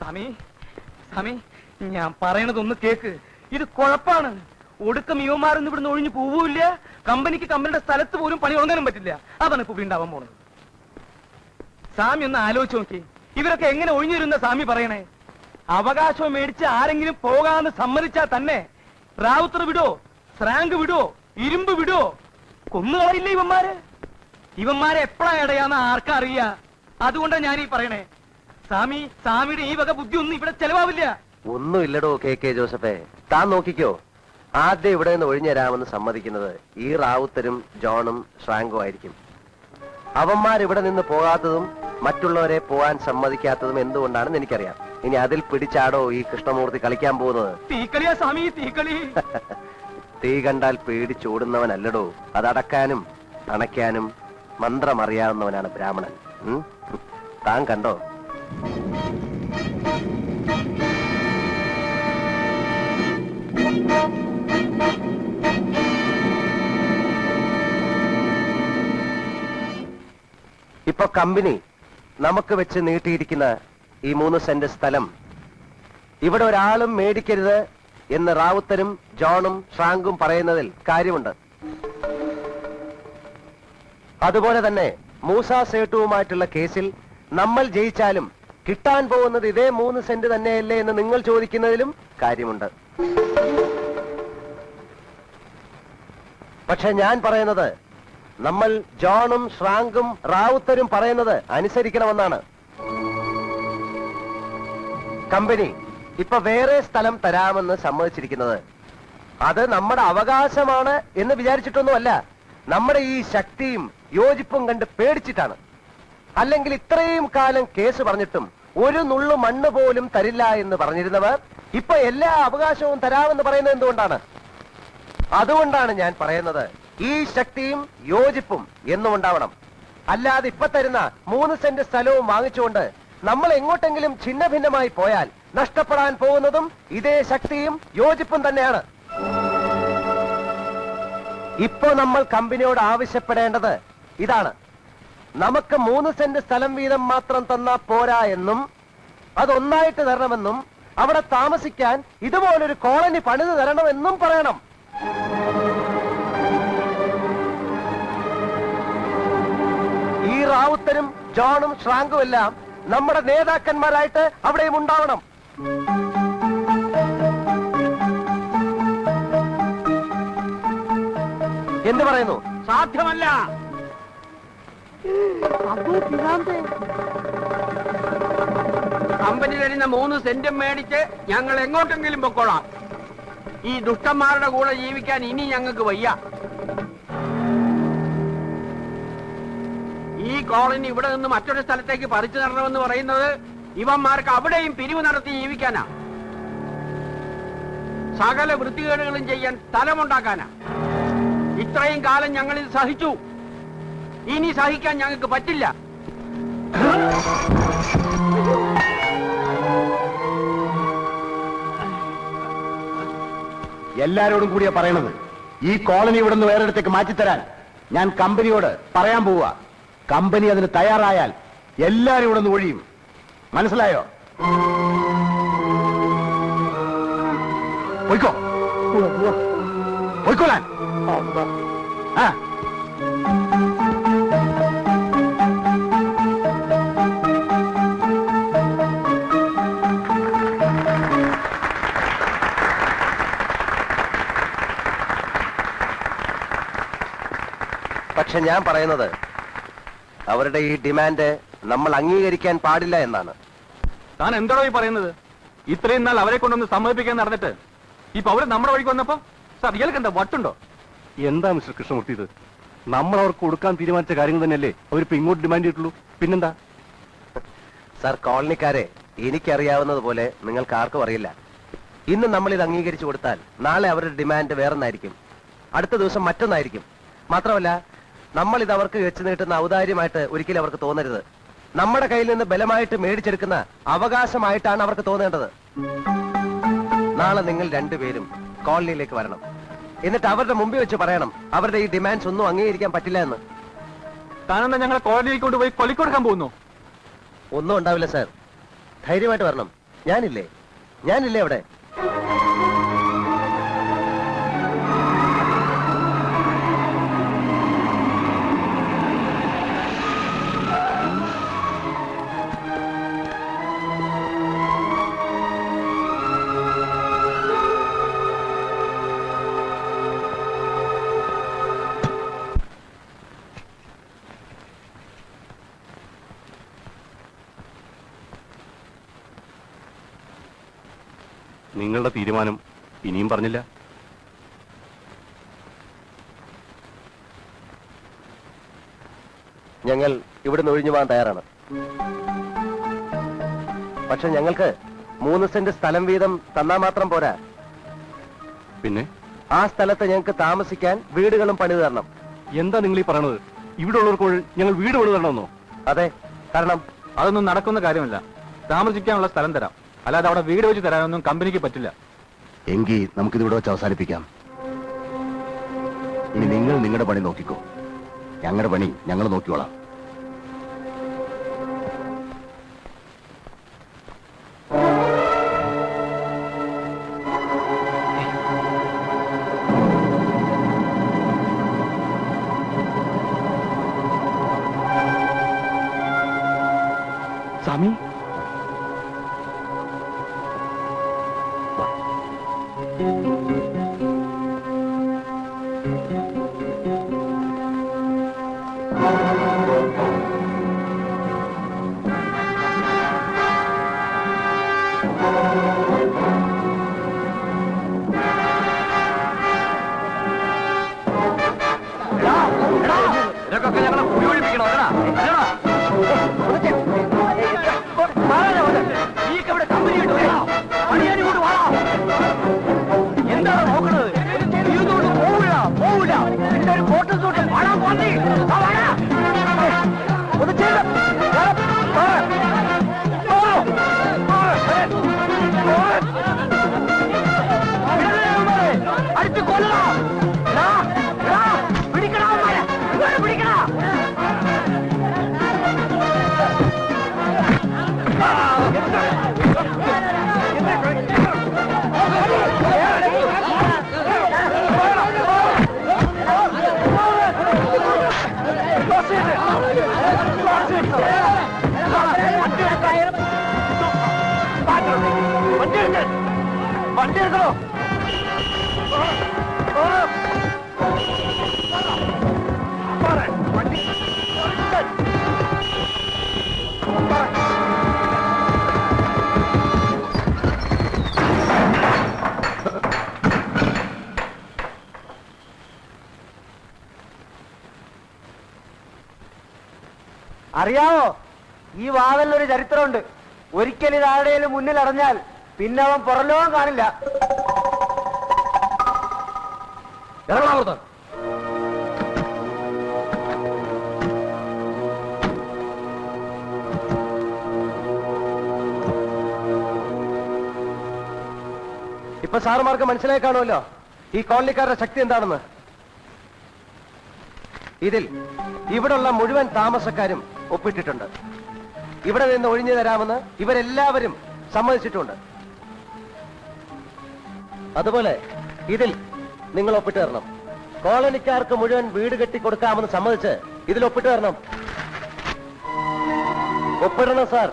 സ്വാമി സ്വാമി, ഞാൻ പറയണതൊന്ന് കേക്ക്. ഇത് കുഴപ്പാണ്. ഒടുക്കം യുവമാരൊന്നും ഇവിടുന്ന് ഒഴിഞ്ഞു പോവില്ല. കമ്പനിക്ക് കമ്പനിയുടെ സ്ഥലത്ത് പോലും പണി തുടങ്ങാനും പറ്റില്ല. അതാണ് ഇപ്പൊ ഉണ്ടാവാൻ പോണത്. സ്വാമി ഒന്ന് ആലോചിച്ച് നോക്കി, ഇവരൊക്കെ എങ്ങനെ ഒഴിഞ്ഞിരുന്ന സ്വാമി പറയണേ? അവകാശം മേടിച്ച് ആരെങ്കിലും പോകാന്ന് സമ്മതിച്ചാൽ തന്നെ റാവുത്തർ വിടോ, സ്രാങ്ക് വിടോ, ഇരുമ്പ് വിടോ, കൊന്നുകളയില്ല ഇവന്മാരെ എപ്പോഴാ ഇടയാന്ന് ആർക്കറിയാ? അതുകൊണ്ടാണ് ഞാൻ ഈ പറയണേ. സ്വാമിയുടെ ഈ വക ബുദ്ധി ഒന്നും ഇവിടെ ചെലവാവില്ല. ഒന്നുമില്ലടോ കെ ജോസഫേ, താൻ നോക്കിക്കോ. ആദ്യം ഇവിടെ നിന്ന് ഒഴിഞ്ഞു തരാമെന്ന് സമ്മതിക്കുന്നത് ഈ റാവുത്തരും ജോണും ശ്രാങ്കും ആയിരിക്കും. അവന്മാരിവിടെ നിന്ന് പോകാത്തതും മറ്റുള്ളവരെ പോകാൻ സമ്മതിക്കാത്തതും എന്തുകൊണ്ടാണെന്ന് എനിക്കറിയാം. ഇനി അതിൽ പിടിച്ചാടോ ഈ കൃഷ്ണമൂർത്തി കളിക്കാൻ പോകുന്നത്? തീക്കളിയാ സ്വാമി, തീക്കളി. തീ കണ്ടാൽ പേടിച്ചോടുന്നവനല്ലടോ, അതടക്കാനും അണയ്ക്കാനും മന്ത്രമറിയാവുന്നവനാണ് ബ്രാഹ്മണൻ. താൻ കണ്ടോ? ഇപ്പൊ കമ്പനി നമുക്ക് വെച്ച് നീട്ടിയിരിക്കുന്ന ഈ 3 സെന്റ് സ്ഥലം ഇവിടെ ഒരാളും മേടിക്കരുത് എന്ന് റാവുത്തരും ജോണും ശ്രാങ്കും പറയുന്നതിൽ കാര്യമുണ്ട്. അതുപോലെ തന്നെ മൂസ സേട്ടുവുമായിട്ടുള്ള കേസിൽ നമ്മൾ ജയിച്ചാലും കിട്ടാൻ പോകുന്നത് ഇതേ 3 സെന്റ് തന്നെയല്ലേ എന്ന് നിങ്ങൾ ചോദിക്കുന്നതിലും കാര്യമുണ്ട്. പക്ഷെ ഞാൻ പറയുന്നത് നമ്മൾ ജോണും ശ്രാങ്കും റാവുത്തരും പറയുന്നത് അനുസരിക്കണമെന്നാണ്. കമ്പനി ഇപ്പൊ വേറെ സ്ഥലം തരാമെന്ന് സമ്മതിച്ചിരിക്കുന്നത് അത് നമ്മുടെ അവകാശമാണ് എന്ന് വിചാരിച്ചിട്ടൊന്നുമല്ല, നമ്മുടെ ഈ ശക്തിയും യോജിപ്പും കണ്ട് പേടിച്ചിട്ടാണ്. അല്ലെങ്കിൽ ഇത്രയും കാലം കേസ് പറഞ്ഞിട്ടും ഒരു നുള്ളു മണ്ണ് പോലും തരില്ല എന്ന് പറഞ്ഞിരുന്നവർ ഇപ്പൊ എല്ലാ അവകാശവും തരാമെന്ന് പറയുന്നത് എന്തുകൊണ്ടാണ്? അതുകൊണ്ടാണ് ഞാൻ പറയുന്നത് ഈ ശക്തിയും യോജിപ്പും എന്നും ഉണ്ടാവണം. അല്ലാതെ ഇപ്പൊ തരുന്ന 3 സെന്റ് സ്ഥലവും വാങ്ങിച്ചുകൊണ്ട് നമ്മൾ എങ്ങോട്ടെങ്കിലും ഛിന്ന ഭിന്നമായി പോയാൽ നഷ്ടപ്പെടാൻ പോകുന്നതും ഇതേ ശക്തിയും യോജിപ്പും തന്നെയാണ്. ഇപ്പോ നമ്മൾ കമ്പനിയോട് ആവശ്യപ്പെടേണ്ടത് ഇതാണ്: നമുക്ക് 3 സെന്റ് സ്ഥലം വീതം മാത്രം തന്നാ പോരാ എന്നും അതൊന്നായിട്ട് തരണമെന്നും അവിടെ താമസിക്കാൻ ഇതുപോലൊരു കോളനി പണിത് തരണമെന്നും പറയണം. ഈ റാവുത്തരും ജോണും ശ്രാങ്കും എല്ലാം നമ്മുടെ നേതാക്കന്മാരായിട്ട് അവിടെയും ഉണ്ടാവണം. എന്ത് പറയുന്നു? സാധ്യമല്ല. കമ്പനി തരുന്ന 3 സെന്റും മേടിച്ച് ഞങ്ങൾ എങ്ങോട്ടെങ്കിലും പൊക്കോളാം. ഈ ദുഷ്ടന്മാരുടെ കൂടെ ജീവിക്കാൻ ഇനി ഞങ്ങൾക്ക് വയ്യ. ഈ കോളനി ഇവിടെ നിന്ന് മറ്റൊരു സ്ഥലത്തേക്ക് പറിച്ചു തരണമെന്ന് പറയുന്നത് ഇവന്മാർക്ക് അവിടെയും പിരിവ് നടത്തി ജീവിക്കാനാ, സകല വൃത്തികേടുകളും ചെയ്യാൻ സ്ഥലമുണ്ടാക്കാനാ. ഇത്രയും കാലം ഞങ്ങൾ ഇത് സഹിച്ചു, ഇനി സഹിക്കാൻ ഞങ്ങൾക്ക് പറ്റില്ല. എല്ലാരോടും കൂടിയാ പറയണത്. ഈ കോളനി ഇവിടെ നിന്ന് വേറെടുത്തേക്ക് മാറ്റിത്തരാൻ ഞാൻ കമ്പനിയോട് പറയാൻ പോവുക. കമ്പനി അതിന് തയ്യാറായാൽ എല്ലാരും ഇവിടെ നിന്ന് ഒഴിയും. മനസ്സിലായോ? പോയിക്കോ, പോയിക്കോളാൻ. ആ പക്ഷെ ഞാൻ പറയുന്നത് അവരുടെ ഈ ഡിമാൻഡ് നമ്മൾ അംഗീകരിക്കാൻ പാടില്ല എന്നാണ്. താൻ എന്താണോ ഈ പറയുന്നത്? ഇത്രയും നാൾ അവരെ കൊണ്ടൊന്ന് സമ്മതിപ്പിക്കാൻ നടന്നിട്ട് ഇപ്പൊ അവര് നമ്മുടെ വഴിക്ക് വന്നപ്പോ സാർ ഇയാൾക്ക് എന്താ വട്ടുണ്ടോ? എന്താ മിസ്റ്റർ കൃഷ്ണമൂർത്തി, ഇത് നമ്മൾ അവർക്ക് കൊടുക്കാൻ തീരുമാനിച്ച കാര്യങ്ങൾ തന്നെയല്ലേ അവരിപ്പോ ഇങ്ങോട്ട് ഡിമാൻഡ് ചെയ്തിട്ടുള്ളൂ. പിന്നെന്താ സാർ, കോളനിക്കാരെ എനിക്കറിയാവുന്നതുപോലെ നിങ്ങൾക്ക് ആർക്കും അറിയില്ല. ഇന്ന് നമ്മൾ ഇത് അംഗീകരിച്ചു കൊടുത്താൽ നാളെ അവരുടെ ഡിമാൻഡ് വേറൊന്നായിരിക്കും, അടുത്ത ദിവസം മറ്റൊന്നായിരിക്കും. മാത്രമല്ല, നമ്മൾ ഇത് അവർക്ക് വെച്ച് നീട്ടുന്ന ഔദാര്യമായിട്ട് ഒരിക്കലും അവർക്ക് തോന്നരുത്. നമ്മുടെ കയ്യിൽ നിന്ന് ബലമായിട്ട് മേടിച്ചെടുക്കുന്ന അവകാശമായിട്ടാണ് അവർക്ക് തോന്നേണ്ടത്. നാളെ നിങ്ങൾ രണ്ടുപേരും കോളനിയിലേക്ക് വരണം. എന്നിട്ട് അവരുടെ മുമ്പിൽ വെച്ച് പറയണം അവരുടെ ഈ ഡിമാൻഡ്സ് ഒന്നും അംഗീകരിക്കാൻ പറ്റില്ല എന്ന്. താനെന്താ ഞങ്ങളെ കോളനിയിലേക്ക് കൊണ്ടുപോയി കൊലിക്കൊടുക്കാൻ പോകുന്നു? ഒന്നും ഉണ്ടാവില്ല സാർ, ധൈര്യമായിട്ട് വരണം. ഞാനില്ലേ അവിടെ? നിങ്ങളുടെ തീരുമാനം ഇനിയും പറഞ്ഞില്ല. ഞങ്ങൾ ഇവിടുന്ന് ഒഴിഞ്ഞു പോകാൻ തയ്യാറാണ്. പക്ഷെ ഞങ്ങൾക്ക് 3 സെന്റ് സ്ഥലം വീതം തന്നാ മാത്രം പോരാ. പിന്നെ ആ സ്ഥലത്ത് ഞങ്ങൾക്ക് താമസിക്കാൻ വീടുകളും പണിത് തരണം. എന്താ നിങ്ങൾ ഈ പറയണത്? ഇവിടെ ഉള്ളവർക്ക് ഞങ്ങൾ വീട് പണിത് തരണമെന്നോ? അതെ, കാരണം അതൊന്നും നടക്കുന്ന കാര്യമല്ല. താമസിക്കാനുള്ള സ്ഥലം തരാം, അല്ലാതെ അവിടെ വീട് വെച്ച് തരാനൊന്നും കമ്പനിക്ക് പറ്റില്ല. എങ്കിൽ നമുക്കിതിവിടെ വെച്ച് അവസാനിപ്പിക്കാം. ഇനി നിങ്ങൾ നിങ്ങളുടെ പണി നോക്കിക്കോ, ഞങ്ങളുടെ പണി ഞങ്ങൾ നോക്കിക്കോളാം. സ്വാമി, ഇതൊക്കെ ഞങ്ങളെ കുടി ഒഴിപ്പിക്കണോ? ഇവിടെ കമ്പനി കിട്ടും. എന്താണ് നോക്കണത്? ഇതുകൊണ്ട് പോവില്ല. എന്റെ ഒരു കോട്ടം തൊട്ട് വാടാ പോന്നി. ഒന്ന് ചെയ്ത അടിച്ചു കൊല്ലണം. പിടിക്കണ പിടിക്കണ. വണ്ടി എടുക്കണോ? അറിയാമോ, ഈ വാവലിനൊരു ചരിത്രമുണ്ട്. ഒരിക്കൽ ഇത് ആരുടെയും മുന്നിൽ അടഞ്ഞാൽ പിന്നെ അവൻ പുറലോകം കാണില്ല. ഇപ്പൊ സാറുമാർക്ക് മനസ്സിലായി കാണുമല്ലോ ഈ കോളനിക്കാരുടെ ശക്തി എന്താണെന്ന്. ഇതിൽ ഇവിടുള്ള മുഴുവൻ താമസക്കാരും ഒപ്പിട്ടിട്ടുണ്ട്. ഇവിടെ നിന്ന് ഒഴിഞ്ഞു തരാമെന്ന് ഇവരെല്ലാവരും സമ്മതിച്ചിട്ടുണ്ട്. അതുപോലെ ഇതിൽ നിങ്ങൾ ഒപ്പിട്ട് തരണം. കോളനിക്കാർക്ക് മുഴുവൻ വീട് കെട്ടിക്കൊടുക്കാമെന്ന് സമ്മതിച്ച് ഇതിൽ ഒപ്പിട്ട് തരണം. ഒപ്പിടണം സാർ.